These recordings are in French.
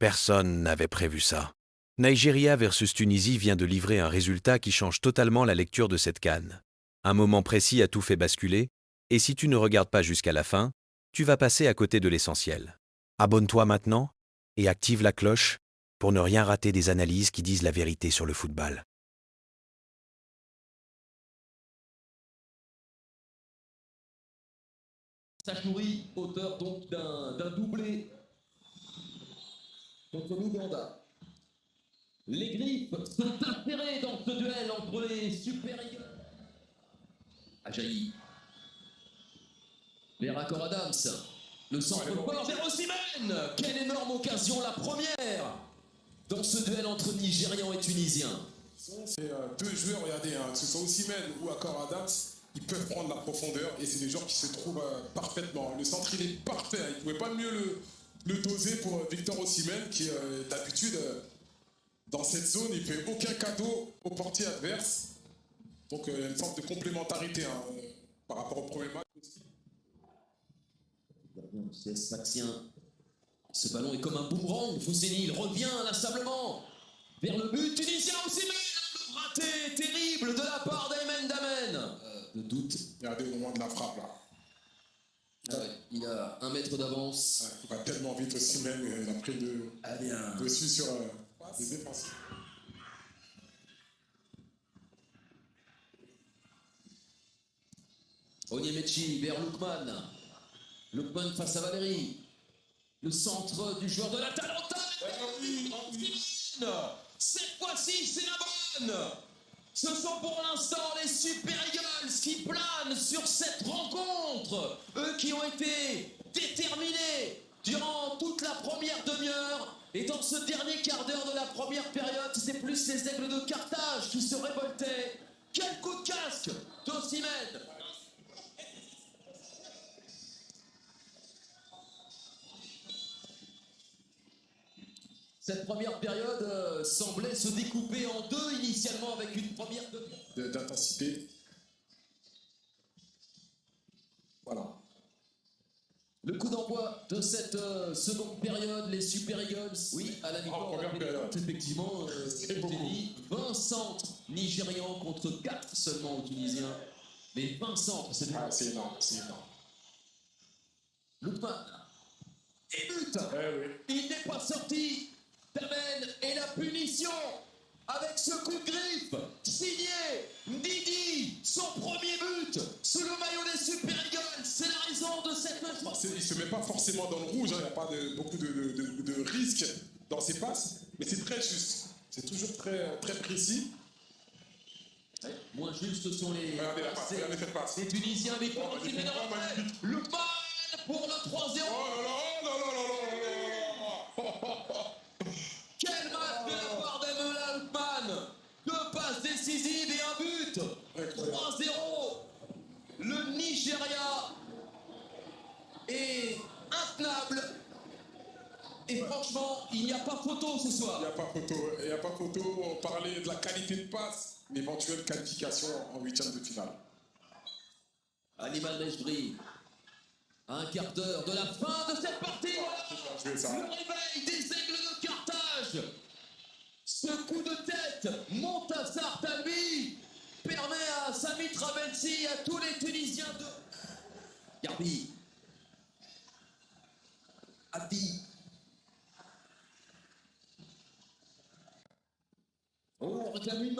Personne n'avait prévu ça. Nigeria versus Tunisie vient de livrer un résultat qui change totalement la lecture de cette CAN. Un moment précis a tout fait basculer, et si tu ne regardes pas jusqu'à la fin, tu vas passer à côté de l'essentiel. Abonne-toi maintenant et active la cloche pour ne rien rater des analyses qui disent la vérité sur le football. Sachouri, auteur donc d'un doublé contre l'Ouganda. Les Griffes sont affairées dans ce duel entre les Super Eagles. Ajayi. Vers Akor Adams. Le centre fort vers Osimhen. Quelle énorme occasion, la première dans ce duel entre Nigérians et Tunisiens. C'est deux joueurs, regardez, que ce soit Osimhen ou Akor Adams, ils peuvent prendre la profondeur et c'est des joueurs qui se trouvent parfaitement. Le centre, il est parfait. Il ne pouvait pas mieux le doser pour Victor Osimhen qui, d'habitude, dans cette zone, il ne fait aucun cadeau au portier adverse. Donc, il y a une sorte de complémentarité par rapport au premier match. Ce ballon est comme un boomerang. Fousseni, il revient inlassablement vers le but tunisien. Osimhen, le raté terrible de la part d'Aymen Damen. Le doute. Regardez au moment de la frappe là. Ah ouais, il a 1 mètre d'avance. Ouais, il va tellement vite Osimhen, il a pris dessus sur les défenseurs. Onyemaechi vers Lookman. Lookman face à Valérie. Le centre du joueur de l'Atalanta. Cette fois-ci, c'est la bonne. Ce sont pour l'instant les Super Eagles qui planent sur cette rencontre. Eux qui ont été déterminés durant toute la première demi-heure. Et dans ce dernier quart d'heure de la première période, c'était plus les Aigles de Carthage qui se révoltaient. Quel coup de casque d'Osimhen. Cette première période semblait se découper en deux initialement avec une première d'intensité. Voilà. Le coup d'envoi de cette seconde période, les Super Eagles, oui, à la mi-temps, première période. Effectivement, c'est beaucoup. 20 centres nigérians contre 4 seulement aux Tunisiens. Mais 20 centres, c'est énorme, c'est énorme. Lookman. Et but. Oui. Il n'est pas sorti. Damen et la punition avec ce coup de griffe signé Ndidi, son premier but sous le maillot des Super Eagles. C'est la raison de cette match. Il ne se met pas forcément dans le rouge, il n'y a pas beaucoup de risques dans ses passes, mais c'est très juste. C'est toujours très, très précis. Ouais, moins juste sont les, regardez cette passe. les Tunisiens, mais pour Lookman pour le 3-0. Quel match de la part d'Amelia Lookman. 2 passes décisives et un but. 3-0. Le Nigeria est intenable. Et franchement, il n'y a pas photo ce soir. Il n'y a pas photo. On parlait de la qualité de passe, l'éventuelle qualification en 8e de finale. Animal Nejbri. À un quart d'heure de la fin de cette partie. Le réveil des Aigles de Carthage. Ce coup de tête, Montassar Talbi permet à Sami Travelsi et à tous les Tunisiens de... Garbi. Abdi. Oh, on réclame une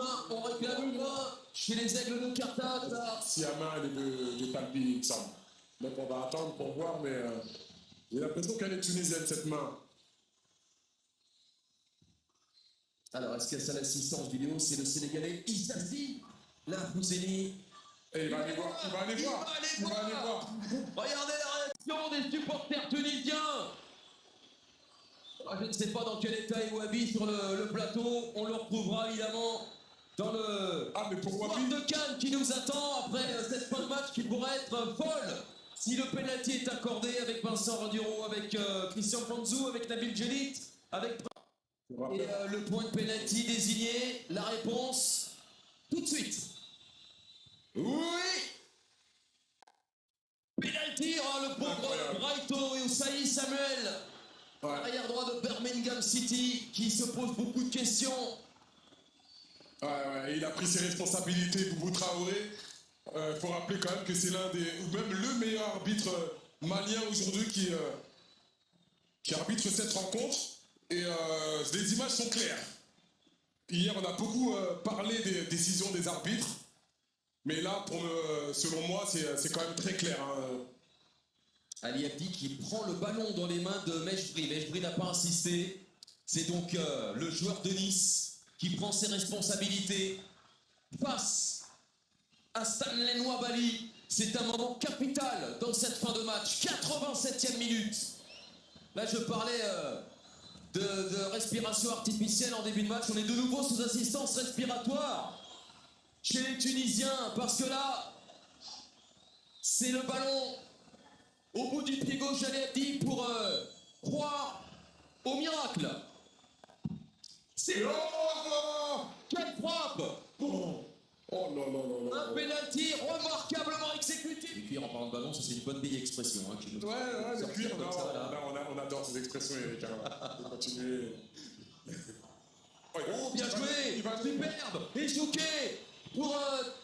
main chez les Aigles de Carthage. Si la main elle est de Talbi, il me semble. Donc on va attendre pour voir, mais j'ai l'impression qu'elle est tunisienne cette main. Alors, est-ce que c'est l'assistance vidéo? C'est le Sénégalais Issassi. Là, Fousseni. Et il va aller voir. Regardez la réaction des supporters tunisiens. Je ne sais pas dans quel état est Wabi sur le plateau. On le retrouvera évidemment dans le soir de Cannes qui nous attend après cette fin de match qui pourrait être folle. Si le penalty est accordé avec Vincent Raduro, avec Christian Panzou, avec Nabil Djelit, avec... Et le point de penalty désigné, la réponse, tout de suite. Oui. Penalty, le pauvre Brighto et Oussaï Samuel Ouais. Arrière droit de Birmingham City qui se pose beaucoup de questions. Ouais, il a pris ses responsabilités, Boubou Traoré. Faut rappeler quand même que c'est l'un des, ou même le meilleur arbitre malien aujourd'hui qui arbitre cette rencontre. Et les images sont claires. Hier, on a beaucoup parlé des décisions des arbitres. Mais là, selon moi, c'est quand même très clair. Hein. Ali Abdi qui prend le ballon dans les mains de Mejbri. Mejbri n'a pas insisté. C'est donc le joueur de Nice qui prend ses responsabilités face à Stanley Nwabali. C'est un moment capital dans cette fin de match. 87e minute. Là, je parlais de respiration artificielle en début de match. On est de nouveau sous assistance respiratoire chez les Tunisiens. Parce que là, c'est le ballon au bout du pied gauche d'Ali Abdi pour croire au miracle. C'est quelle frappe! Oh là. Un penalty remarquablement exécuté. Et puis en parlant de ballon, ça c'est une bonne vieille expression. Hein, qui nous Ouais, le sort cuir, comme non, ça, là. on adore ces expressions, Eric. Hein. On va continuer. Oh, bien joué! Superbe! Et Jouquet pour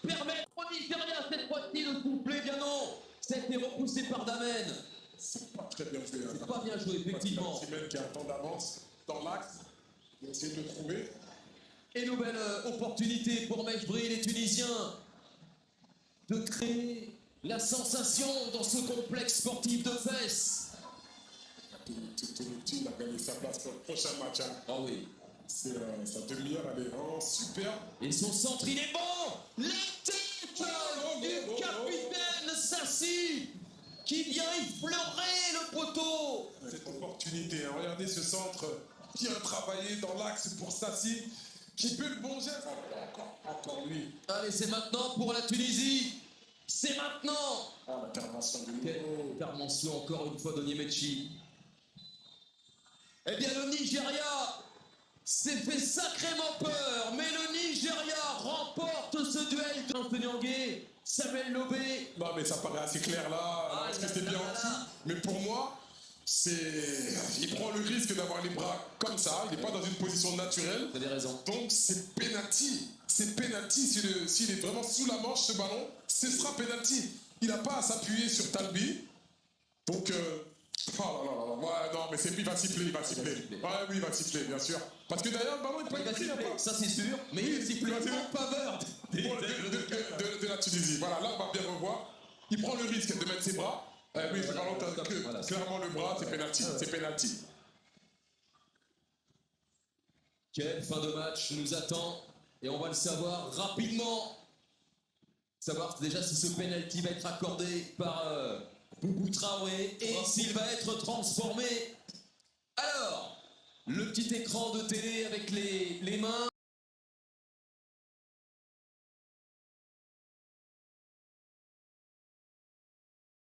permettre au Nigeria cette fois-ci de souffler. Bien non! C'était repoussé par Damen. C'est pas très bien fait. Hein. C'est pas bien joué, effectivement. C'est qui a un temps d'avance dans l'axe. Il a essayé de le trouver. Et nouvelle opportunité pour Mejbri, les Tunisiens, de créer la sensation dans ce complexe sportif de Fès. Il a gagné sa place pour le prochain match. Hein. Ah oui. C'est sa demi-heure, elle est vraiment super. Et son centre, il est bon! La tête du capitaine Sassi qui vient effleurer le poteau. Cette opportunité, hein. Regardez ce centre bien travaillé dans l'axe pour Sassi, qui peut le bon geste. Encore lui. Allez, c'est maintenant pour la Tunisie. C'est maintenant. Ah, l'intervention de Quelle intervention encore une fois d'Onyemaechi. Eh bien, le Nigeria s'est fait sacrément peur, mais le Nigeria remporte ce duel d'Anthony Anguet, Samuel Lobé. Non, mais ça paraît assez clair là, parce que c'était bien anti. Mais pour moi, il prend le risque d'avoir les bras comme ça, il n'est pas dans une position naturelle. Vous avez raison. Donc c'est penalty. C'est penalty. S'il est vraiment sous la manche, ce ballon, ce sera penalty. Il n'a pas à s'appuyer sur Talbi. Donc, oh là là là. Ouais, non, mais il va siffler, Ouais, oui, il va siffler, bien sûr. Parce que d'ailleurs, le ballon, il peut être pris, ça c'est sûr, mais il siffle en faveur de la Tunisie. Voilà, là, on va bien revoir. Il prend le risque de mettre ses bras. Oui, ce ballon, clairement le bras, c'est penalty. C'est penalty. Quelle fin de match nous attend, et on va le savoir rapidement. Savoir déjà si ce penalty va être accordé par Boubou Traoré et s'il va être transformé. Alors, le petit écran de télé avec les mains.